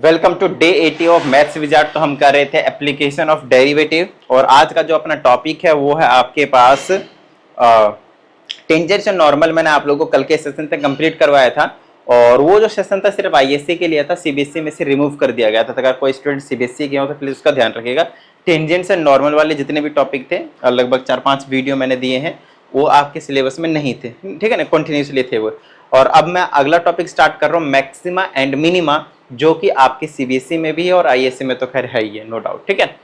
Welcome to day 80 of maths wizard. तो हम कर रहे थे एप्लीकेशन ऑफ डेरिवेटिव और आज का जो अपना टॉपिक है वो है आपके पास टेंजेंट्स एंड नॉर्मल। मैंने आप लोगों को कल के सेशन से कंप्लीट करवाया था और वो जो सेशन था सिर्फ आईएससी के लिए था, सीबीएसई में से रिमूव कर दिया गया था। अगर कोई स्टूडेंट सीबीएसई के हो तो प्लीज उसका ध्यान रखिएगा। टेंजेंट्स एंड नॉर्मल वाले जितने भी टॉपिक थे लगभग 4-5 वीडियो मैंने दिए हैं, वो आपके सिलेबस में नहीं थे, ठीक है ना, कंटिन्यूसली थे वो। और अब मैं अगला टॉपिक स्टार्ट कर रहा हूँ मैक्सिमा एंड मिनिमा, जो कि आपके सीबीएसई में भी है और आईएससी में तो खैर है ही है, नो डाउट, ठीक है।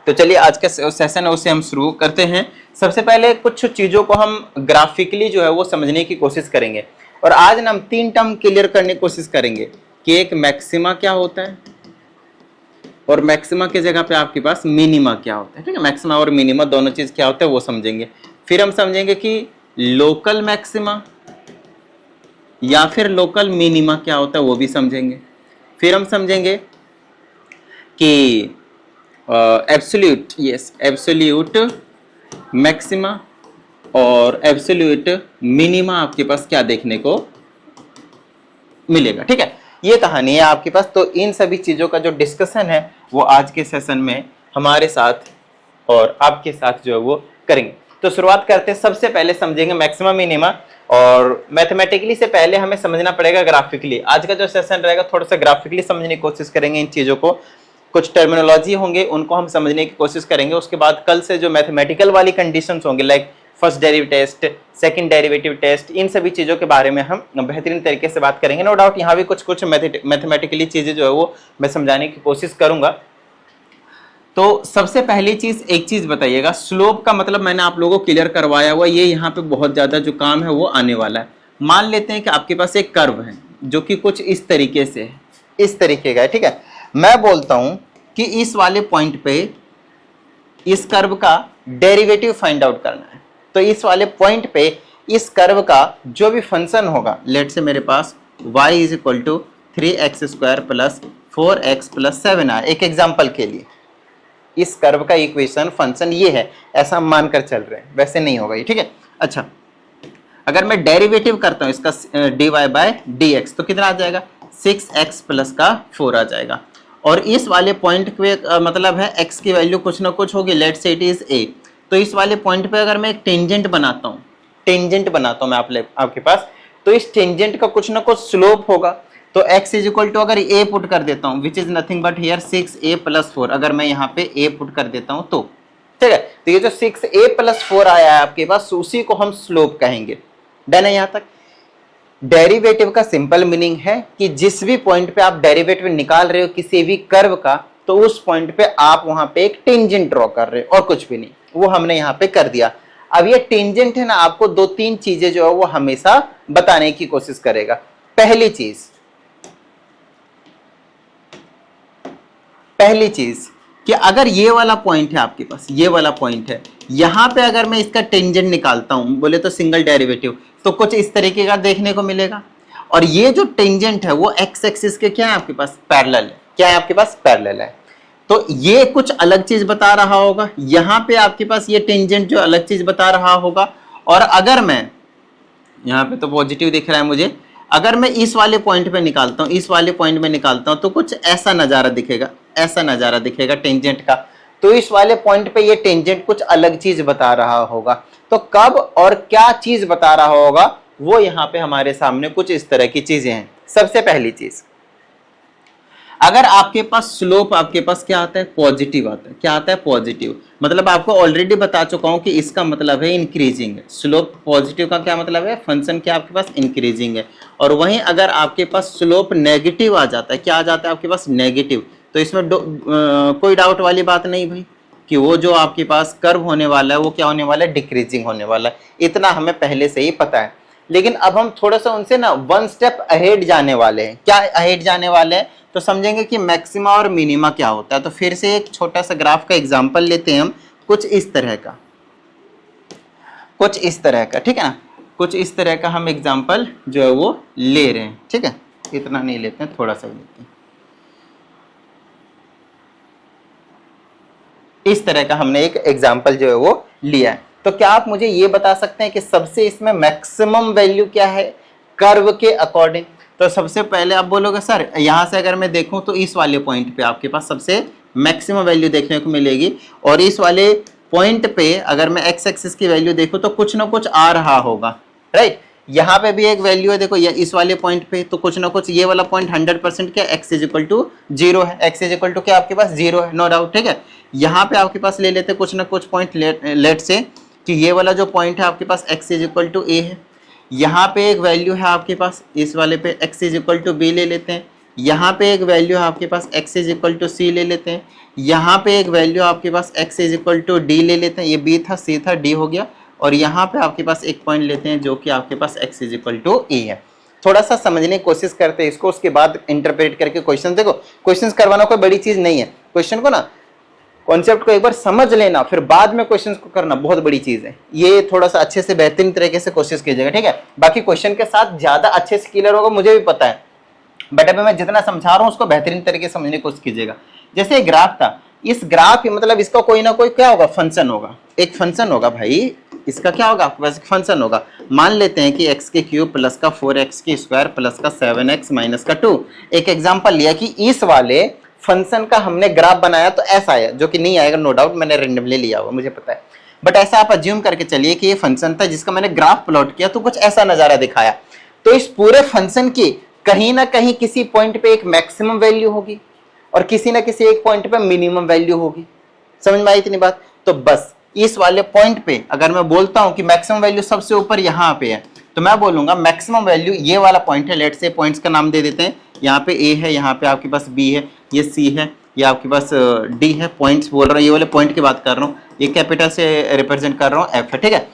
चलिए आज का सेशन है उसे हम शुरू करते हैं। सबसे पहले कुछ चीजों को हम ग्राफिकली जो है वो समझने की कोशिश करेंगे और आज ना हम 3 टर्म क्लियर करने की कोशिश करेंगे कि एक मैक्सिमा क्या होता है और मैक्सिमा की जगह पे आपके पास मिनिमा क्या होता है, ठीक है। मैक्सिमा और मिनिमा दोनों चीज क्या होता है वो समझेंगे। फिर हम समझेंगे कि लोकल मैक्सिमा या फिर लोकल मिनिमा क्या होता है वो भी समझेंगे। फिर हम समझेंगे कि एब्सोल्यूट मैक्सिमा और एब्सोल्यूट मिनिमा आपके पास क्या देखने को मिलेगा, ठीक है। ये कहानी है आपके पास। तो इन सभी चीजों का जो डिस्कशन है वो आज के सेशन में हमारे साथ और आपके साथ जो है वो करेंगे। तो शुरुआत करते हैं। सबसे पहले समझेंगे मैक्सिमा मिनिमा और मैथमेटिकली से पहले हमें समझना पड़ेगा ग्राफिकली। आज का जो सेशन रहेगा थोड़ा सा ग्राफिकली समझने की कोशिश करेंगे इन चीजों को। कुछ टर्मिनोलॉजी होंगे उनको हम समझने की कोशिश करेंगे। उसके बाद कल से जो मैथमेटिकल वाली कंडीशंस होंगे like first derivative test, second derivative test, इन सभी चीजों के बारे में हम बेहतरीन तरीके से बात करेंगे। नो डाउट यहाँ भी कुछ मैथमेटिकली चीजें जो है वो मैं समझाने की कोशिश करूंगा। तो सबसे पहली चीज एक चीज बताइएगा, स्लोप का मतलब मैंने आप लोगों को क्लियर करवाया हुआ, ये यहाँ पे बहुत ज्यादा जो काम है वो आने वाला है। मान लेते हैं कि आपके पास एक कर्व है जो कि कुछ इस तरीके से है, इस तरीके का है, ठीक है। मैं बोलता हूं कि इस वाले पॉइंट पे इस कर्व का डेरिवेटिव फाइंड आउट करना है। तो इस वाले पॉइंट पे इस कर्व का जो भी फंक्शन होगा, लेट से मेरे पास y = 3x² + 4x + 7r, एक एग्जाम्पल के लिए इस कर्व का इक्वेशन फंक्शन ये है, ऐसा मानकर चल रहे हैं, वैसे नहीं होगा ये, ठीक है। अच्छा, अगर मैं डेरिवेटिव करता हूं इसका dy/dx तो कितना आ जाएगा, 6x + 4 आ जाएगा। और इस वाले पॉइंट पे मतलब है x की वैल्यू कुछ ना कुछ होगी, लेट से इट इज a। तो इस वाले पॉइंट पे अगर मैं एक टेंजेंट बनाता हूं मैं आपके पास, तो इस टेंजेंट का कुछ ना कुछ स्लोप होगा। तो x = अगर a पुट कर देता हूं which is nothing but here 6a + 4, अगर मैं यहाँ पे a पुट कर देता हूं तो ठीक है। तो ये जो 6a + 4 आया है आपके पास, उसी को हम स्लोप कहेंगे। डन है यहाँ तक। डेरिवेटिव का सिंपल मीनिंग है कि जिस भी पॉइंट पे आप डेरिवेटिव निकाल रहे हो किसी भी कर्व का, तो उस पॉइंट पे आप वहां पे एक टेंजेंट ड्रॉ कर रहे हो और कुछ भी नहीं, वो हमने यहाँ पे कर दिया। अब ये टेंजेंट है ना, आपको 2-3 चीजें जो है वो हमेशा बताने की कोशिश करेगा। पहली चीज कि अगर ये वाला पॉइंट है आपके पास, ये वाला पॉइंट है, यहां पे अगर मैं इसका टेंजेंट निकालता हूं, बोले तो सिंगल डेरिवेटिव, तो कुछ इस तरीके का देखने को मिलेगा। और ये जो टेंजेंट है वो एक्स एक्सिस के क्या है आपके पास, पैरेलल है। क्या है आपके पास, पैरेलल है। तो ये कुछ अलग चीज बता रहा होगा, यहां पे आपके पास ये टेंजेंट जो अलग चीज बता रहा होगा। और अगर मैं यहाँ पे तो पॉजिटिव दिख रहा है मुझे, अगर मैं इस वाले पॉइंट पे निकालता हूँ, इस वाले पॉइंट में निकालता हूँ, तो कुछ ऐसा नजारा दिखेगा, ऐसा नजारा दिखेगा टेंजेंट का। तो इस वाले पॉइंट पे ये टेंजेंट कुछ अलग चीज बता रहा होगा। तो कब और क्या चीज बता रहा होगा वो यहाँ पे हमारे सामने कुछ इस तरह की चीजें हैं। सबसे पहली चीज, अगर आपके पास स्लोप आपके पास क्या आता है, पॉजिटिव आता है। क्या आता है, पॉजिटिव। मतलब आपको ऑलरेडी बता चुका हूं कि इसका मतलब है इंक्रीजिंग है। स्लोप पॉजिटिव का क्या मतलब है, फंक्शन क्या आपके पास इंक्रीजिंग है। और वहीं अगर आपके पास स्लोप नेगेटिव आ जाता है, क्या आ जाता है आपके पास, नेगेटिव, तो इसमें कोई डाउट वाली बात नहीं भाई कि वो जो आपके पास कर्व होने वाला है वो क्या होने वाला है, डिक्रीजिंग होने वाला है। इतना हमें पहले से ही पता है। लेकिन अब हम थोड़ा सा उनसे ना 1 स्टेप अहेड जाने वाले हैं। क्या अहेड जाने वाले हैं, तो समझेंगे कि मैक्सिमा और मिनिमा क्या होता है। तो फिर से एक छोटा सा ग्राफ का एग्जांपल लेते हैं हम, कुछ इस तरह का, ठीक है ना। कुछ इस तरह का हम एग्जांपल जो है वो ले रहे हैं, ठीक है। इतना नहीं लेते हैं, थोड़ा सा लेते हैं। इस तरह का हमने एक एग्जांपल जो है वो लिया है। तो क्या आप मुझे ये बता सकते हैं कि सबसे इसमें मैक्सिमम वैल्यू क्या है कर्व के अकॉर्डिंग, तो सबसे पहले आप बोलोगे सर यहाँ से अगर मैं देखूं तो इस वाले पॉइंट पे आपके पास सबसे मैक्सिमम वैल्यू देखने को मिलेगी, और इस वाले पॉइंट पे अगर मैं एक्स एक्सिस की वैल्यू देखूं तो कुछ ना कुछ आ रहा होगा, राइट। यहाँ पे भी एक वैल्यू है, देखो ये इस वाले पॉइंट पे तो कुछ ना कुछ, ये वाला पॉइंट 100% क्या x इज इक्वल टू 0 है, x इज इक्वल टू क्या आपके पास 0 है, नो डाउट, ठीक है। यहाँ पे आपके पास ले लेते कुछ ना कुछ पॉइंट, लेट से कि ये वाला जो पॉइंट है आपके पास x is equal to a है, यहाँ पे एक वैल्यू है आपके पास इस वाले पे x is equal to b ले लेते हैं, यहाँ पे एक वैल्यू है आपके पास x is equal to c ले लेते हैं, यहाँ पे एक वैल्यू आपके पास x is equal to d ले लेते हैं, ये b था c था d हो गया, और यहाँ पे आपके पास एक पॉइंट लेते हैं जो कि आपके पास x is equal to e है। थोड़ा सा समझने की कोशिश करते हैं इसको, उसके बाद इंटरप्रेट करके क्वेश्चन, देखो क्वेश्चन करवाना कोई बड़ी चीज नहीं है, क्वेश्चन को ना कॉन्सेप्ट को एक बार समझ लेना फिर बाद में क्वेश्चन को करना बहुत बड़ी चीज है। ये थोड़ा सा अच्छे से बेहतरीन तरीके से कोशिश कीजिएगा, ठीक है। बाकी क्वेश्चन के साथ ज्यादा अच्छे से क्लियर होगा मुझे भी पता है, बट अभी मैं जितना समझा रहा हूँ उसको बेहतरीन तरीके से समझने की कोशिश कीजिएगा। जैसे ग्राफ था, इस ग्राफ मतलब इसका कोई ना कोई क्या होगा, फंक्शन होगा, एक फंक्शन होगा भाई, इसका क्या होगा आपके पास एक फंक्शन होगा। मान लेते हैं कि x के क्यूब प्लस का 4x की स्क्वायर प्लस का 7x माइनस का 2। एक एग्जांपल लिया कि इस वाले फंक्शन का हमने ग्राफ बनाया तो ऐसा आया, जो कि नहीं आएगा नो डाउट, मैंने रेंडमली लिया हुआ मुझे पता है, बट ऐसा आप अज्यूम करके चलिए कि ये फंक्शन था जिसका मैंने ग्राफ प्लॉट किया तो कुछ ऐसा नजारा दिखाया। तो इस पूरे फंक्शन की कहीं ना कहीं किसी पॉइंट पे एक मैक्सिमम वैल्यू होगी और किसी ना किसी एक पॉइंट पे मिनिमम वैल्यू होगी, समझ में आई इतनी बात। तो बस इस वाले पॉइंट पे अगर मैं बोलता हूं कि मैक्सिमम वैल्यू सबसे ऊपर यहाँ पे है, तो मैं बोलूंगा मैक्सिमम वैल्यू ये वाला पॉइंट है, लेट से पॉइंट्स का नाम दे देते हैं, यहाँ पे A है, यहाँ पे आपके पास B है, ये C है, ये आपके पास D है, पॉइंट्स बोल रहा हूँ, ये वाले पॉइंट की बात कर रहा हूँ, ये कैपिटल से रिप्रेजेंट कर रहा हूँ F है, ठीक है।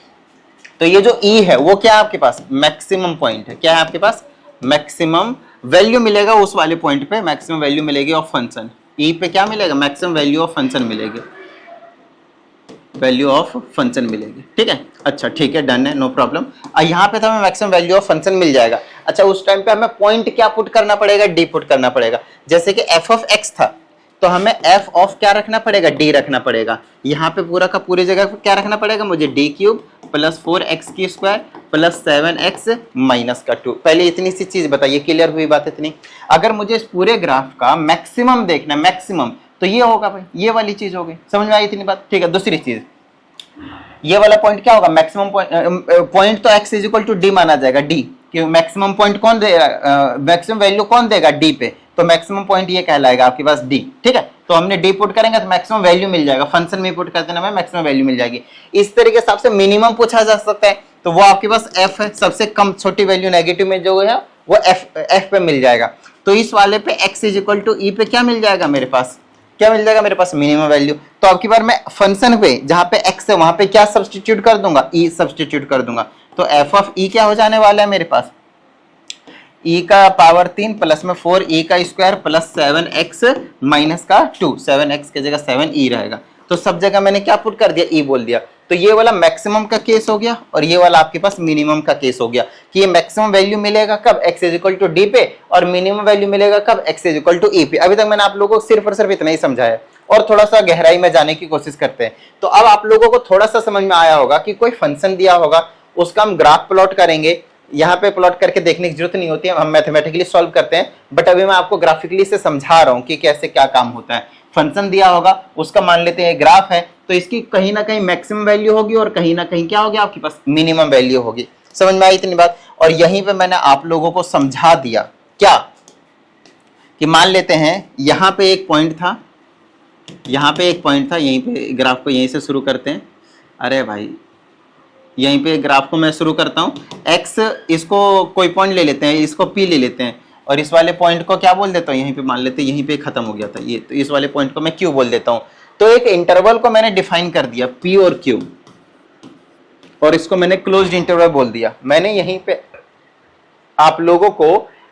तो ये जो E है वो क्या है आपके पास मैक्सिमम पॉइंट है, क्या है आपके पास मैक्सिमम वैल्यू मिलेगा उस वाले पॉइंट पे, मैक्सिमम वैल्यू मिलेगी ऑफ फंक्शन, E पे क्या मिलेगा मैक्सिमम वैल्यू ऑफ फंक्शन मिलेगी, वैल्यू ऑफ फंक्शन मिलेगी, ठीक है। अच्छा ठीक है, डन है, नो प्रॉब्लम। यहाँ पे तो हमें मैक्सिमम वैल्यू ऑफ फंक्शन मिल जाएगा। अच्छा उस टाइम पे हमें पॉइंट क्या पुट करना पड़ेगा, डी पुट करना पड़ेगा। जैसे कि एफ ऑफ एक्स था तो हमें एफ ऑफ क्या रखना पड़ेगा, डी रखना पड़ेगा। यहाँ पे पूरा का पूरी जगह पे क्या रखना पड़ेगा मुझे, डी क्यूब प्लस 4x की स्क्वायर प्लस 7x माइनस का 2। पहले इतनी सी चीज बताइए, क्लियर हुई बात इतनी। अगर मुझे इस पूरे ग्राफ का मैक्सिमम देखना, मैक्सिमम तो ये होगा भाई, ये वाली चीज होगी, समझ में आई इतनी बात, ठीक है। दूसरी चीज ये वाला पॉइंट क्या होगा मैक्सिमम पॉइंट तो x is equal to D माना जाएगा, डी क्यों मैक्सिमम पॉइंट कौन देगा, मैक्सिमम वैल्यू कौन देगा डी पे, तो मैक्सिमम पॉइंट ये कहलाएगा आपके पास डी, ठीक है। तो हमने डी पुट करेंगे तो मैक्सिमम वैल्यू मिल जाएगा, फंक्शन में पुट करते ना मैक्सिमम वैल्यू मिल जाएगी। इस तरीके से आपसे मिनिमम पूछा जा सकता है, तो वो आपके पास एफ है, सबसे कम छोटी वैल्यू नेगेटिव में जो है वो एफ पे मिल जाएगा। तो इस वाले पे x इज इक्वल टू ई पे क्या मिल जाएगा मेरे पास, क्या मिल जाएगा मेरे पास मिनिमम वैल्यू। तो अब की बार मैं फंक्शन पे जहां पे x है वहां पे क्या सब्स्टिट्यूट कर दूंगा, e सब्स्टिट्यूट कर दूंगा। तो f ऑफ e क्या हो जाने वाला है मेरे पास, e का पावर 3 प्लस में 4e का स्क्वायर प्लस 7x माइनस का 2, 7x की जगह 7e रहेगा। तो सब जगह मैंने क्या पुट कर दिया, e बोल दिया। तो ये वाला मैक्सिमम का केस हो गया और ये वाला आपके पास मिनिमम का केस हो गया कि ये मैक्सिमम वैल्यू मिलेगा कब, x is equal to D पे, और मिनिमम वैल्यू मिलेगा कब, x is equal to e पे। अभी तक मैंने आप लोगों को सिर्फ और सिर्फ इतना ही समझाया और थोड़ा सा गहराई में जाने की कोशिश करते हैं। तो अब आप लोगों को थोड़ा सा समझ में आया होगा कि कोई फंक्शन दिया होगा, उसका हम ग्राफ प्लॉट करेंगे। यहाँ पे प्लॉट करके देखने की जरूरत नहीं होती है, हम मैथमेटिकली सॉल्व करते हैं, बट अभी मैं आपको ग्राफिकली से समझा रहा हूँ कि कैसे क्या काम होता है। फंक्शन दिया होगा, उसका मान लेते हैं ग्राफ है, तो इसकी कहीं ना कहीं मैक्सिमम वैल्यू होगी और कहीं ना कहीं क्या होगी आपके पास मिनिमम वैल्यू होगी। समझ में आई इतनी बात। और यहीं पे मैंने आप लोगों को समझा दिया क्या, कि मान लेते हैं यहाँ पे एक पॉइंट था, यहाँ पे एक पॉइंट था, यहीं पे ग्राफ को यहीं से शुरू करते हैं। अरे भाई यहीं पे ग्राफ को मैं शुरू करता हूँ, x इसको कोई पॉइंट ले लेते हैं, इसको p ले लेते हैं, और इस वाले पॉइंट को क्या बोल देता हूँ, यहीं पे मान लेते हैं, यहीं पे खत्म हो गया था ये, तो इस वाले पॉइंट को मैं q बोल देता हूँ। तो एक इंटरवल को मैंने डिफाइन कर दिया p और q, और इसको मैंने क्लोज्ड इंटरवल बोल दिया। मैंने यहीं पे आप लोगों को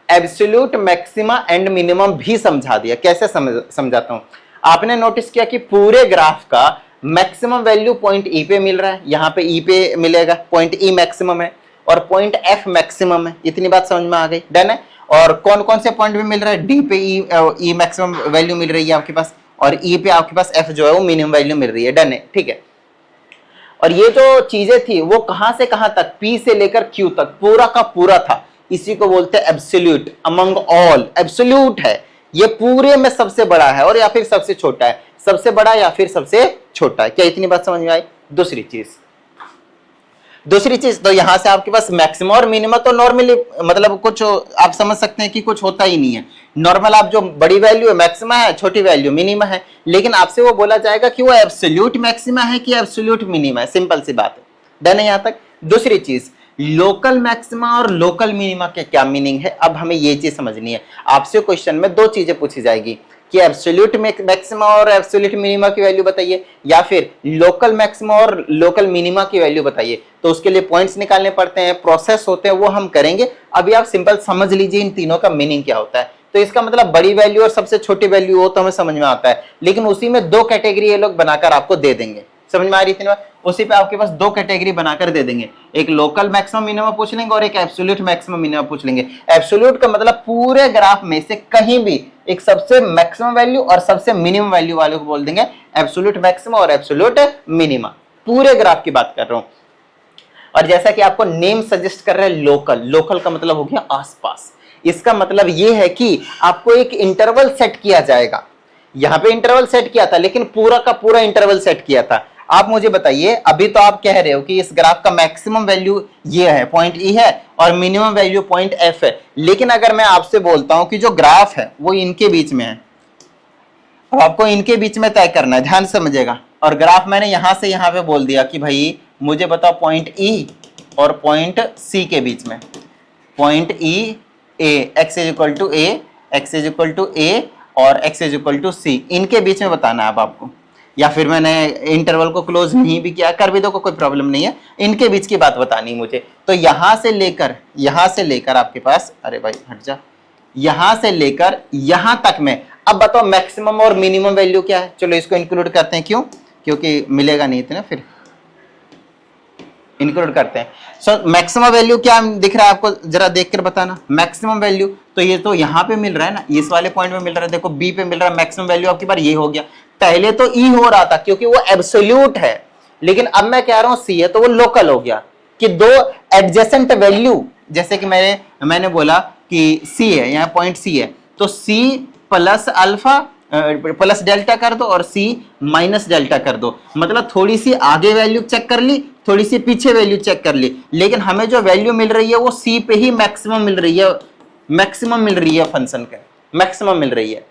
एब्सोल्यूट मैक्सिमा एंड मिनिमम भी समझा दिया। कैसे समझाता हूं, आपने नोटिस किया कि पूरे ग्राफ का मैक्सिमम वैल्यू पॉइंट ई पे मिल रहा है, यहाँ पे ई पे मिलेगा, पॉइंट ई मैक्सिमम है और पॉइंट एफ मैक्सिमम है। इतनी बात समझ में आ गई, डन है। और कौन कौन से पॉइंट पे मिल रहा है, डी पे ई मैक्सिमम वैल्यू मिल रही है आपके पास, और ई पे आपके पास एफ जो है वो मिनिमम वैल्यू मिल रही है, डन है, ठीक है। और ये जो चीजें थी वो कहां से कहां तक, पी से लेकर क्यू तक पूरा का पूरा था। इसी को बोलते हैं एब्सोल्यूट अमंग ऑल। एब्सोल्यूट है, ये पूरे में सबसे बड़ा है और या फिर सबसे छोटा है, सबसे बड़ा या फिर सबसे छोटा है। क्या इतनी बात समझ में आई? दूसरी चीज तो यहां से आपके पास मैक्सिमम और मिनिमम तो नॉर्मली मतलब कुछ आप समझ सकते हैं कि कुछ होता ही नहीं है। नॉर्मल आप जो बड़ी वैल्यू है मैक्सिमा है, छोटी वैल्यू मिनिमा है, लेकिन आपसे वो बोला जाएगा कि वो एब्सोल्यूट मैक्सिमा है कि एब्सोल्यूट मिनिमा है। सिंपल सी बात है, डन है यहां तक। दूसरी चीज, लोकल मैक्सिमा और लोकल मिनिमा के क्या मीनिंग है, अब हमें ये चीज समझनी है। आपसे क्वेश्चन में दो चीजें पूछी जाएगी कि एब्सोल्यूट मैक्सिमा और एब्सोल्यूट मिनिमा की वैल्यू बताइए, या फिर लोकल मैक्सिमा और लोकल मिनिमा की वैल्यू बताइए। तो उसके लिए पॉइंट्स निकालने पड़ते हैं, प्रोसेस होते हैं, वो हम करेंगे। अभी आप सिंपल समझ लीजिए इन तीनों का मीनिंग क्या होता है। तो इसका मतलब बड़ी वैल्यू और सबसे छोटी वैल्यू हो तो हमें समझ में आता है, लेकिन उसी में दो कैटेगरी ये लोग बनाकर आपको दे देंगे। समझ में आ रही थी ना? उसी पे आपके पास दो कैटेगरी बनाकर दे देंगे, एक लोकल मैक्सिमम मिनिमम पूछ लेंगे और एक एब्सोल्यूट मैक्सिमम मिनिमम पूछ लेंगे। एब्सोल्यूट का मतलब पूरे ग्राफ में से कहीं भी एक सबसे मैक्सिमम वैल्यू और सबसे मिनिमम वैल्यू वाले को बोल देंगे एब्सोल्यूट मैक्सिमम और एब्सोल्यूट मिनिमम। पूरे ग्राफ की बात कर रहा हूं। और जैसा कि आपको नेम सजेस्ट कर रहे हैं लोकल, लोकल का मतलब हो गया आसपास। इसका मतलब यह है कि आपको एक इंटरवल सेट किया जाएगा। यहां पे इंटरवल सेट किया था, लेकिन पूरा का पूरा इंटरवल सेट किया था। आप मुझे बताइए, अभी तो आप कह रहे हो कि इस ग्राफ का मैक्सिमम वैल्यू ये है, पॉइंट ई है, और मिनिमम वैल्यू पॉइंट एफ है। लेकिन अगर मैं आपसे बोलता हूं कि जो ग्राफ है वो इनके बीच में है, अब आपको इनके बीच में तय करना है, ध्यान समझिएगा। और ग्राफ मैंने यहां से यहां पे बोल दिया कि भाई मुझे बताओ पॉइंट ई और पॉइंट सी के बीच में, point E A, X is equal to A, X is equal to A और X is equal to C, इनके बीच में बताना है अब आपको। या फिर मैंने इंटरवल को क्लोज नहीं भी किया, कर भी दो, कोई प्रॉब्लम नहीं है, इनके बीच की बात बतानी मुझे। तो यहां से लेकर आपके पास, अरे भाई हट जा, यहां से लेकर यहां तक में, अब बताओ मैक्सिमम और मिनिमम वैल्यू क्या है। चलो इसको इंक्लूड करते हैं, क्यों? क्योंकि मिलेगा नहीं इतना, फिर इंक्लूड करते हैं। सो मैक्सिमम वैल्यू क्या दिख रहा है आपको, जरा देखकर बताना। मैक्सिमम वैल्यू तो ये तो यहाँ पे मिल रहा है ना, इस वाले पॉइंट में मिल रहा है, देखो बी पे मिल रहा है। मैक्सिमम वैल्यू आपकी बार ये हो गया। पहले तो ई हो रहा था क्योंकि वो एब्सोल्यूट है, लेकिन अब मैं कह रहा हूं सी है तो वो लोकल हो गया कि दो एडजेसेंट वैल्यू, जैसे कि मैंने बोला कि सी है, यहाँ पॉइंट सी है, तो C plus alpha plus delta कर दो और सी माइनस डेल्टा कर दो। मतलब थोड़ी सी आगे वैल्यू चेक कर ली, थोड़ी सी पीछे वैल्यू चेक कर ली, लेकिन हमें जो वैल्यू मिल रही है वो सी पे ही मैक्सिमम मिल रही है। मैक्सिमम मिल रही है फंक्शन का, मैक्सिमम मिल रही है।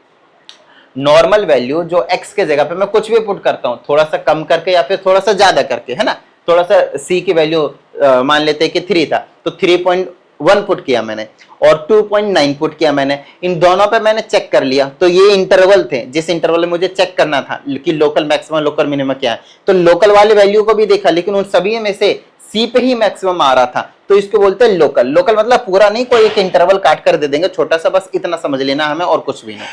नॉर्मल वैल्यू जो x के जगह पे मैं कुछ भी पुट करता हूं, थोड़ा सा कम करके या फिर थोड़ा सा ज्यादा करके, है ना, थोड़ा सा c की वैल्यू मान लेते हैं कि 3 था, तो 3.1 पुट किया मैंने और 2.9 पुट किया मैंने। इन दोनों पे मैंने चेक कर लिया, तो ये इंटरवल थे जिस इंटरवल में मुझे चेक करना था कि लोकल मैक्सिमम लोकल मिनिमम क्या है। तो लोकल वाले वैल्यू को भी देखा, लेकिन उन सभी में से सी पे ही मैक्सिमम आ रहा था, तो इसको बोलते हैं लोकल। लोकल मतलब पूरा नहीं, कोई एक इंटरवल काट कर दे देंगे छोटा सा, बस इतना समझ लेना हमें और कुछ भी नहीं।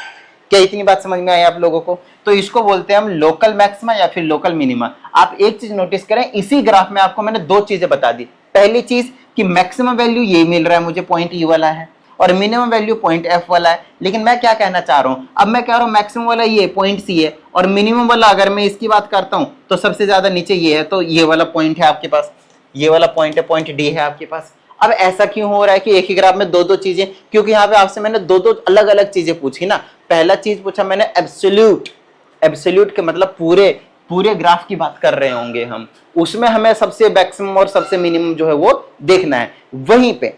क्या इतनी बात समझ में आई आप लोगों को? तो इसको बोलते हैं हम लोकल मैक्सिमा या फिर लोकल मिनिमा। आप एक चीज नोटिस करें, इसी ग्राफ में आपको मैंने दो चीजें बता दी। पहली चीज कि मैक्सिमम वैल्यू ये मिल रहा है मुझे, पॉइंट ई वाला है, और मिनिमम वैल्यू पॉइंट एफ वाला है। लेकिन मैं क्या कहना चाह रहा हूं, अब मैं कह रहा हूं मैक्सिमम वाला ये पॉइंट सी है, और मिनिमम वाला अगर मैं इसकी बात करता हूं तो सबसे ज्यादा नीचे ये है, तो ये वाला पॉइंट है आपके पास, ये वाला पॉइंट है, पॉइंट डी है आपके पास। अब ऐसा क्यों हो रहा है कि एक ही ग्राफ में दो दो चीजें? क्योंकि यहाँ पे आपसे मैंने दो दो अलग अलग चीजें पूछी ना। पहला चीज पूछा मैंने एब्सोल्यूट, एब्सोल्यूट के मतलब पूरे ग्राफ की बात कर रहे होंगे हम, उसमें हमें सबसे मैक्सिमम और सबसे मिनिमम जो है वो देखना है। वहीं पे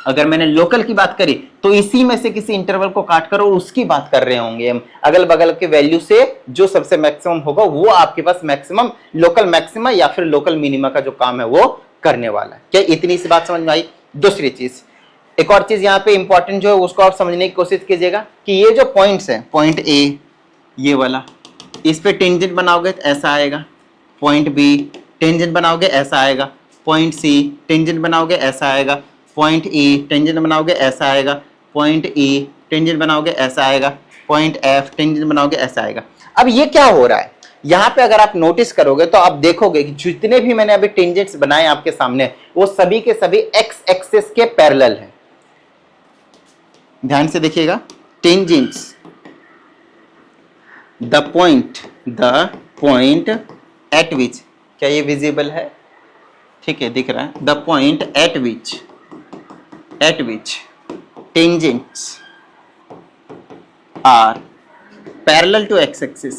अगर मैंने लोकल की बात करी तो इसी में से किसी इंटरवल को काट कर और उसकी बात कर रहे होंगे हम, अगल बगल के वैल्यू से जो सबसे मैक्सिमम होगा वो आपके पास मैक्सिमम लोकल मैक्सिमा या फिर लोकल मिनिमा का जो काम है वो करने वाला है। क्या इतनी सी बात समझ में आई? दूसरी चीज, एक और चीज यहाँ पे इंपॉर्टेंट जो है उसको आप समझने की कोशिश कीजिएगा कि ये जो पॉइंट्स है, पॉइंट ए ये वाला, इस पे टेंजेंट बनाओगे तो ऐसा आएगा, पॉइंट बी टेंजेंट बनाओगे ऐसा आएगा, पॉइंट सी टेंजेंट बनाओगे ऐसा आएगा, पॉइंट ई टेंजेंट बनाओगे ऐसा आएगा, पॉइंट ई टेंजेंट बनाओगे ऐसा आएगा, पॉइंट एफ टेंजेंट बनाओगे ऐसा आएगा। अब ये क्या हो रहा है यहाँ पे, अगर आप नोटिस करोगे तो आप देखोगे कि जितने भी मैंने अभी टेंजेंट्स बनाए आपके सामने वो सभी के सभी एक्स एक्सिस के पैरेलल हैं। ध्यान से देखिएगा, टेंजेंट्स द पॉइंट एट विच, क्या ये विजिबल है? ठीक है, दिख रहा है। The point eight which at which tangents are parallel to x-axis,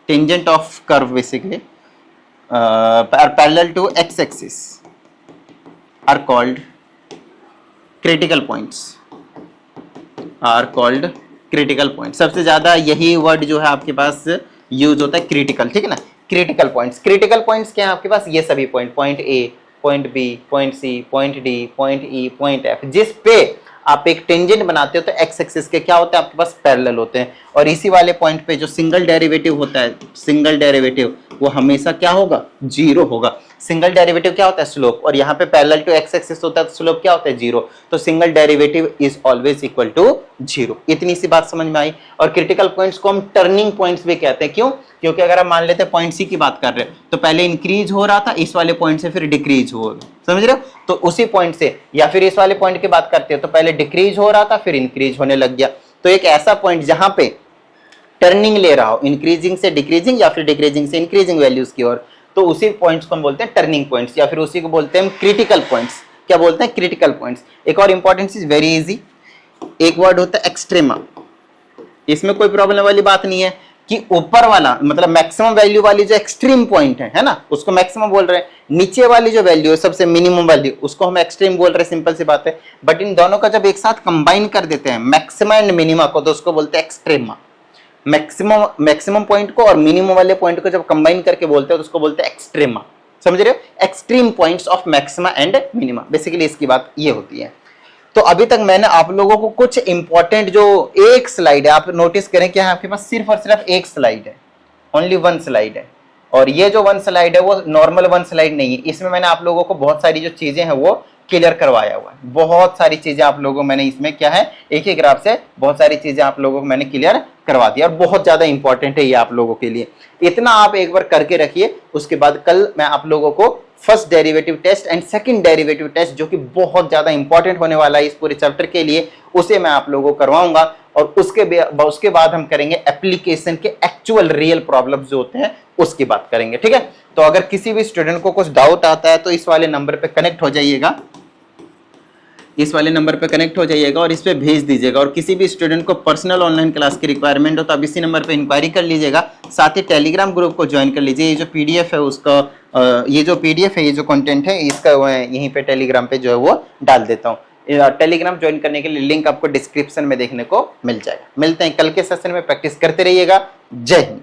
tangent of curve basically are parallel to x-axis are called critical points, are called critical points। सबसे ज्यादा यही वर्ड जो है आपके पास यूज होता है, क्रिटिकल, ठीक है ना। क्रिटिकल पॉइंट्स, क्रिटिकल पॉइंट्स क्या है आपके पास, ये सभी point, point A, point B, point C, point D, point E, point F, जिस पे आप एक टेंजेंट बनाते हो तो एक्स एक्सिस के क्या होते हैं आपके पास, पैरेलल होते हैं। और इसी वाले पॉइंट पे जो सिंगल डेरिवेटिव होता है, सिंगल डेरिवेटिव वो हमेशा क्या होगा, जीरो होगा। सिंगल डेरिवेटिव क्या होता है, स्लोप, और यहाँ पे पैरेलल टू एक्स एक्सिस होता है तो स्लोप क्या होता है, जीरो। तो single derivative is always equal to zero. इतनी सी बात समझ में आई। और क्रिटिकल पॉइंट्स को हम टर्निंग पॉइंट्स भी कहते हैं। क्यों? क्योंकि अगर आप मान लेते हैं पॉइंट सी की बात कर रहे हैं तो पहले इंक्रीज हो रहा था, इस वाले पॉइंट से फिर डिक्रीज हो, समझ रहे हो, तो उसी पॉइंट से, या फिर इस वाले पॉइंट की बात करते हो तो पहले डिक्रीज हो रहा था फिर इंक्रीज होने लग गया। तो एक ऐसा पॉइंट जहां पे टर्निंग ले रहा हो, इंक्रीजिंग से डिक्रीजिंग या फिर डिक्रीजिंग से इंक्रीजिंग वैल्यूज की ओर, तो उसी पॉइंट्स को हम बोलते हैं टर्निंग पॉइंट्स, या फिर उसी को बोलते हैं क्रिटिकल पॉइंट्स। क्या बोलते हैं, क्रिटिकल पॉइंट्स। एक और इंपॉर्टेंट चीज, वेरी इजी, एक वर्ड होता है एक्सट्रीमा। इसमें कोई प्रॉब्लम वाली बात नहीं है कि ऊपर वाला मतलब मैक्सिमम वैल्यू वाली जो एक्सट्रीम पॉइंट है ना, उसको मैक्सिमम बोल रहे हैं। नीचे वाली जो वैल्यू है सबसे मिनिमम वैल्यू, उसको हम एक्सट्रीम बोल रहे हैं, सिंपल सी बात है। बट इन दोनों का जब एक साथ कंबाइन कर देते हैं, मैक्सिमा एंड मिनिमा को, तो उसको बोलते हैं एक्सट्रीमा। मैक्सिमम पॉइंट को और मिनिमम वाले पॉइंट को जब कंबाइन करके बोलते हैं तो उसको बोलते हैं एक्सट्रीमा। समझ रहे हो, extreme points of maxima and minima, basically इसकी बात ये होती है। तो अभी तक मैंने आप लोगों को कुछ इंपॉर्टेंट, जो एक स्लाइड है, आप नोटिस करें क्या है आपके पास, सिर्फ और सिर्फ एक स्लाइड है, ओनली वन स्लाइड है। और ये जो वन स्लाइड है वो नॉर्मल वन स्लाइड नहीं है, इसमें मैंने आप लोगों को बहुत सारी जो चीजें हैं वो क्लियर करवाया हुआ है। बहुत सारी चीजें आप लोगों मैंने इसमें क्या है, एक ही ग्राफ से बहुत सारी चीजें आप लोगों को मैंने क्लियर करवा दिया, और बहुत ज्यादा इंपॉर्टेंट है ये आप लोगों के लिए। इतना आप एक बार करके रखिए, उसके बाद कल मैं आप लोगों को first derivative test and second derivative test, जो कि बहुत ज्यादा इंपॉर्टेंट होने वाला है इस पूरे चैप्टर के लिए, उसे मैं आप लोगों को करवाऊंगा। और उसके बाद हम करेंगे एप्लीकेशन के एक्चुअल रियल प्रॉब्लम्स जो होते हैं उसकी बात करेंगे, ठीक है। तो अगर किसी भी स्टूडेंट को कुछ डाउट आता है तो इस वाले नंबर पे कनेक्ट हो जाइएगा, इस वाले नंबर पे कनेक्ट हो जाइएगा और इस पे भेज दीजिएगा। और किसी भी स्टूडेंट को पर्सनल ऑनलाइन क्लास की रिक्वायरमेंट हो तो आप इसी नंबर पे इंक्वायरी कर लीजिएगा। साथ ही टेलीग्राम ग्रुप को ज्वाइन कर लीजिए। ये जो पीडीएफ है उसका, ये जो पीडीएफ है, ये जो कंटेंट है इसका मैं यहीं पे टेलीग्राम पे जो है वो डाल देता हूँ। टेलीग्राम ज्वाइन करने के लिए लिंक आपको डिस्क्रिप्शन में देखने को मिल जाएगा। मिलते हैं कल के सेशन में, प्रैक्टिस करते रहिएगा। जय हिंद।